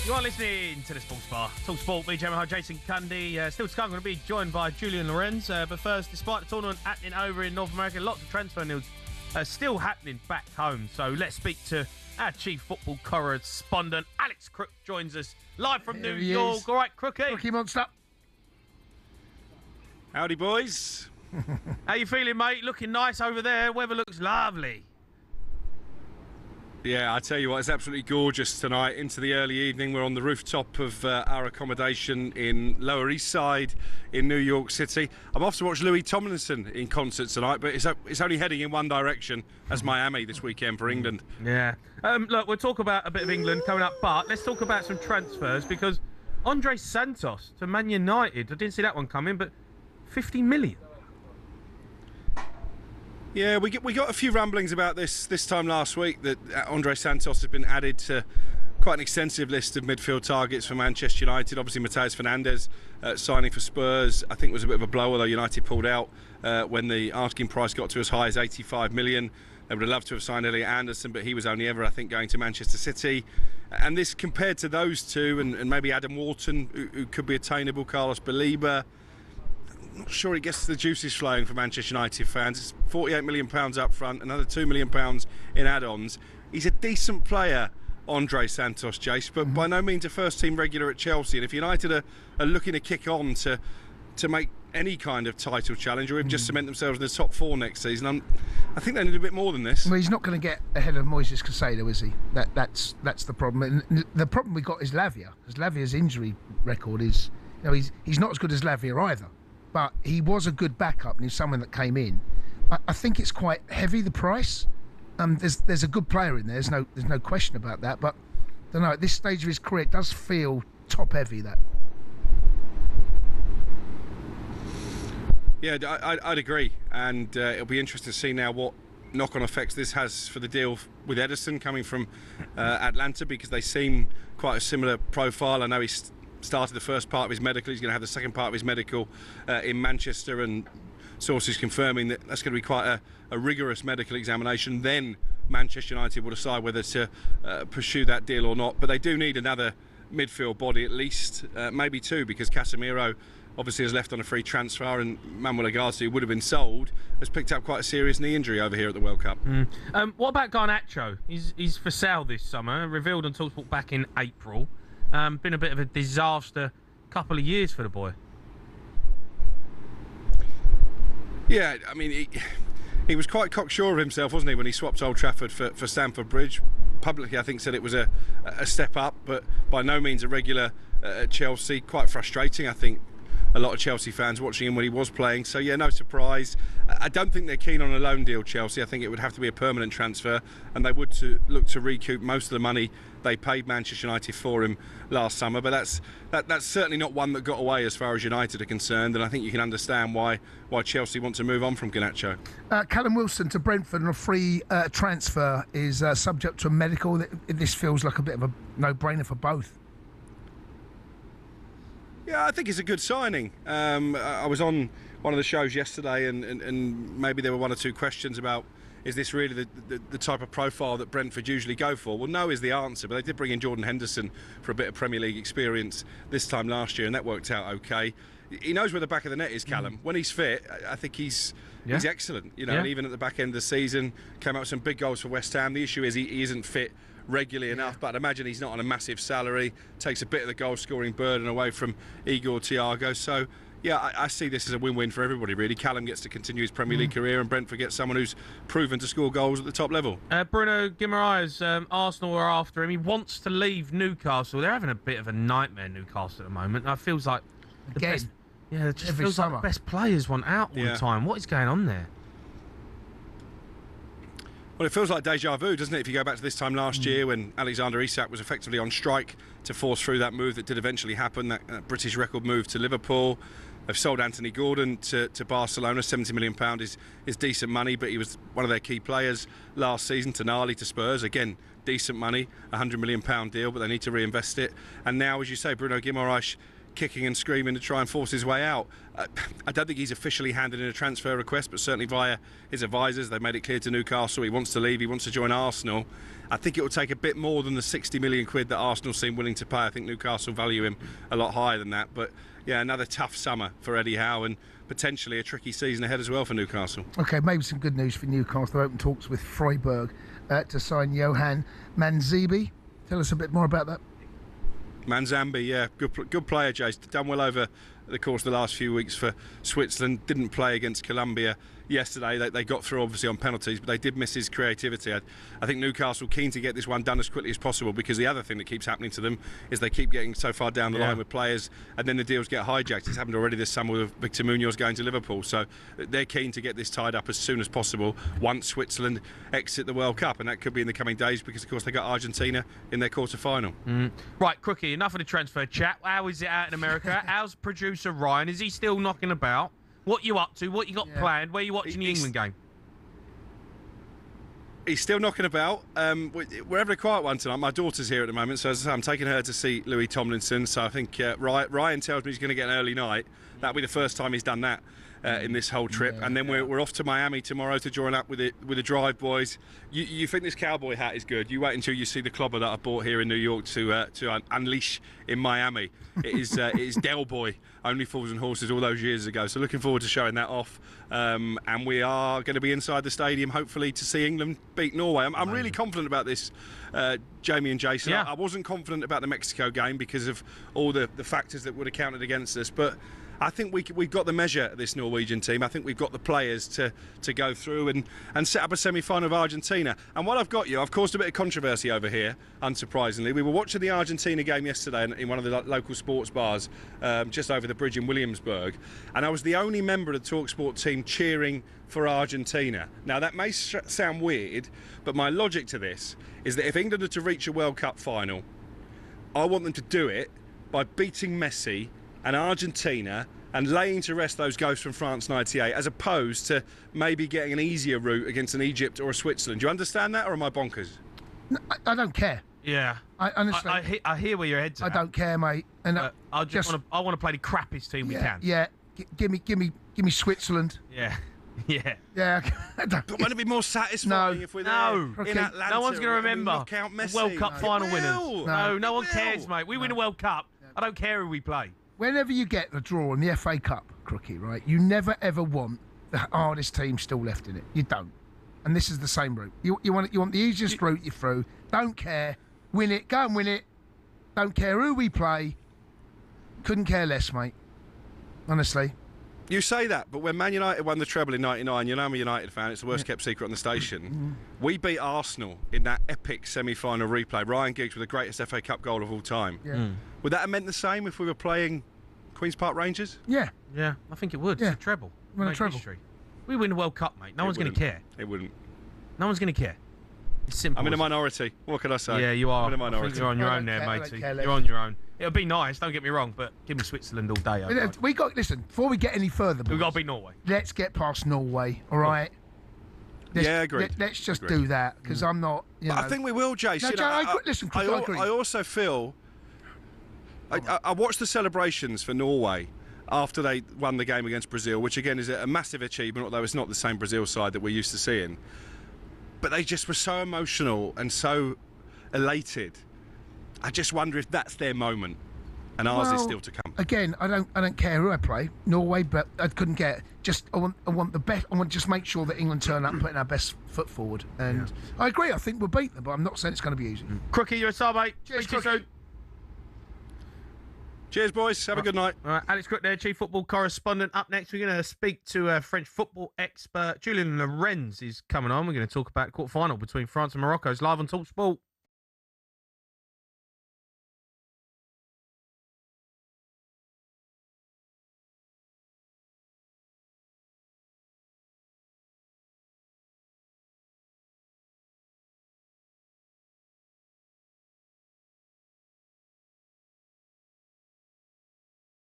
You are listening to the Sports Bar. talkSPORT, BJ Jason Cundy. Still to come, going to be joined by Julian Lorenz. But first, despite the tournament happening over in North America, lots of transfer news still happening back home. So let's speak to our chief football correspondent. Alex Crook joins us live from New York. All right, Crookie. Crookie monster. Howdy, boys. How you feeling, mate? Looking nice over there. Weather looks lovely. Yeah, I tell you what, it's absolutely gorgeous tonight. Into the early evening, we're on the rooftop of our accommodation in Lower East Side in New York City. I'm off to watch Louis Tomlinson in concert tonight, but it's only heading in one direction. That's Miami this weekend for England. Yeah. Look, we'll talk about a bit of England coming up, but let's talk about some transfers because Andre Santos to Man United, I didn't see that one coming, but 50 million. Yeah, we got a few ramblings about this time last week that Andre Santos has been added to quite an extensive list of midfield targets for Manchester United. Obviously, Matheus Fernandes signing for Spurs, I think was a bit of a blow, although United pulled out when the asking price got to as high as 85 million. They would have loved to have signed Elliot Anderson, but he was only ever, I think, going to Manchester City. And this compared to those two, and maybe Adam Wharton, who could be attainable, Carlos Baleba, not sure it gets the juices flowing for Manchester United fans. It's £48 million up front, another £2 million in add-ons. He's a decent player, Andre Santos, Jace, but by no means a first-team regular at Chelsea. And if United are looking to kick on to make any kind of title challenge, or even just cement themselves in the top four next season, I think they need a bit more than this. Well, he's not going to get ahead of Moises Caicedo, is he? That's the problem. And the problem we got is Lavia, because Lavia's injury record is, he's not as good as Lavia either. But he was a good backup, and he's someone that came in. I think it's quite heavy, the price. There's a good player in there. There's no question about that. But I don't know, at this stage of his career, it does feel top heavy. That. Yeah, I'd agree, and it'll be interesting to see now what knock-on effects this has for the deal with Ederson coming from Atlanta, because they seem quite a similar profile. I know he's started the first part of his medical. He's going to have the second part of his medical in Manchester, and sources confirming that that's going to be quite a rigorous medical examination. Then Manchester United will decide whether to pursue that deal or not. But they do need another midfield body at least, maybe two, because Casemiro obviously has left on a free transfer, and Manuel Ugarte, who would have been sold, has picked up quite a serious knee injury over here at the World Cup. What about Garnacho? He's for sale this summer, revealed on talkSPORT back in April. Been a bit of a disaster couple of years for the boy. Yeah, I mean, he was quite cocksure of himself, wasn't he, when he swapped Old Trafford for Stamford Bridge. Publicly, I think, said it was a step up, but by no means a regular at Chelsea. Quite frustrating, I think, a lot of Chelsea fans watching him when he was playing. So, yeah, no surprise. I don't think they're keen on a loan deal, Chelsea. I think it would have to be a permanent transfer, and they would look to recoup most of the money they paid Manchester United for him last summer. But that's certainly not one that got away as far as United are concerned, and I think you can understand why Chelsea want to move on from Garnacho. Callum Wilson to Brentford on a free transfer is subject to a medical. This feels like a bit of a no-brainer for both. Yeah, I think it's a good signing. I was on one of the shows yesterday, and maybe there were one or two questions about, is this really the type of profile that Brentford usually go for? Well, no is the answer, but they did bring in Jordan Henderson for a bit of Premier League experience this time last year, and that worked out okay. He knows where the back of the net is, Callum. When he's fit, I think he's excellent. And even at the back end of the season, came out with some big goals for West Ham. The issue is he isn't fit regularly enough, but I'd imagine he's not on a massive salary, takes a bit of the goal scoring burden away from Igor Thiago. So yeah, I see this as a win-win for everybody, really. Callum gets to continue his Premier League career, and Brentford gets someone who's proven to score goals at the top level. Bruno Guimaraes, Arsenal are after him. He wants to leave Newcastle. They're having a bit of a nightmare, Newcastle, at the moment. It feels like the best. Yeah, it just feels like the best players want out all the time. What is going on there? Well, it feels like deja vu, doesn't it, if you go back to this time last year when Alexander Isak was effectively on strike to force through that move that did eventually happen, that British record move to Liverpool. They've sold Anthony Gordon to Barcelona. £70 million is decent money, but he was one of their key players last season. Tonali to Spurs, again, decent money, £100 million deal, but they need to reinvest it. And now, as you say, Bruno Guimaraes, kicking and screaming to try and force his way out. I don't think he's officially handed in a transfer request, but certainly via his advisors, they've made it clear to Newcastle he wants to leave, he wants to join Arsenal. I think it will take a bit more than the 60 million quid that Arsenal seem willing to pay. I think Newcastle value him a lot higher than that. But yeah, another tough summer for Eddie Howe and potentially a tricky season ahead as well for Newcastle. Okay, maybe some good news for Newcastle. They're open talks with Freiburg to sign Johan Manzibi. Tell us a bit more about that. Manzambi, yeah, good player, Jace. Done well over the course of the last few weeks for Switzerland. Didn't play against Colombia yesterday. They got through obviously on penalties, but they did miss his creativity. I think Newcastle keen to get this one done as quickly as possible, because the other thing that keeps happening to them is they keep getting so far down the line with players and then the deals get hijacked. It's happened already this summer with Victor Munoz going to Liverpool, so they're keen to get this tied up as soon as possible once Switzerland exit the World Cup, and that could be in the coming days because of course they got Argentina in their quarter-final. Right, Crookie, enough of the transfer chat. How is it out in America? How's producer Ryan? Is he still knocking about? What you up to? What you got planned? Where you watching the England game? He's still knocking about. We're having a quiet one tonight. My daughter's here at the moment, so as I say, I'm taking her to see Louis Tomlinson. So I think Ryan tells me he's going to get an early night. That'll be the first time he's done that in this whole trip. And then we're off to Miami tomorrow to join up with the Drive boys. You think this cowboy hat is good? You wait until you see the clobber that I bought here in New York to unleash in Miami. It is Del Boy, Only Fools and Horses, all those years ago. So looking forward to showing that off. And we are going to be inside the stadium, hopefully, to see England beat Norway. I'm really confident about this, Jamie and Jason. Yeah. I wasn't confident about the Mexico game because of all the factors that would have counted against us. But I think we've got the measure of this Norwegian team. I think we've got the players to go through and set up a semi-final of Argentina. And while I've got you, I've caused a bit of controversy over here, unsurprisingly. We were watching the Argentina game yesterday in one of the local sports bars just over the bridge in Williamsburg, and I was the only member of the talkSPORT team cheering for Argentina. Now, that may sound weird, but my logic to this is that if England are to reach a World Cup final, I want them to do it by beating Messi and Argentina and laying to rest those ghosts from France '98, as opposed to maybe getting an easier route against an Egypt or a Switzerland. Do you understand that, or am I bonkers? No, I don't care. Yeah. I honestly, I hear where your head's at. I don't care, mate. And I want to play the crappiest team we can. Yeah. Give me Switzerland. Yeah. Yeah. Yeah. But wouldn't it be more satisfying if we're there in Atlanta? No one's going to remember knockout Messi. World Cup final winners. No one will. cares, mate. We win a World Cup. I don't care who we play. Whenever you get the draw in the FA Cup, Crookie, right, you never ever want the hardest team still left in it. You don't. And this is the same route. You want the easiest route you through. Don't care. Win it. Go and win it. Don't care who we play. Couldn't care less, mate. Honestly. You say that, but when Man United won the treble in '99, you know I'm a United fan, it's the worst kept secret on the station. We beat Arsenal in that epic semi-final replay. Ryan Giggs with the greatest FA Cup goal of all time. Yeah. Would that have meant the same if we were playing Queen's Park Rangers? Yeah. Yeah, I think it would. Yeah. It's a treble. Win a Make treble. history. We win the World Cup, mate. No one's going to care. It wouldn't. No one's going to care. It's simple. I'm in a minority. What can I say? Yeah, you are. I'm in a I minority. think you're on your I own don't there, care, I matey. don't care less. You're on your own. It'll be nice, don't get me wrong, but give me Switzerland all day. Listen, before we get any further, boys, We've got to beat Norway. let's get past Norway, all right? Agreed. Let's just Agreed. do that, because I'm not, But I think we will, Jason. Listen, I I agree. also feel... I watched the celebrations for Norway after they won the game against Brazil, which again is a massive achievement, although it's not the same Brazil side that we're used to seeing. But they just were so emotional and so elated. I just wonder if that's their moment, and ours is still to come. Again, I don't care who I play, Norway, but I couldn't get. I want the best. I want to just make sure that England turn up, putting our best foot forward. And I agree. I think we'll beat them, but I'm not saying it's going to be easy. Crookie, you're a star, mate. Cheers, Speak to you Crookie. soon. Cheers, boys. Have a good night. All right, Alex Crook there, chief football correspondent. Up next, we're going to speak to French football expert Julian Lorenz is coming on. We're going to talk about the quarter-final between France and Morocco. It's live on talkSPORT.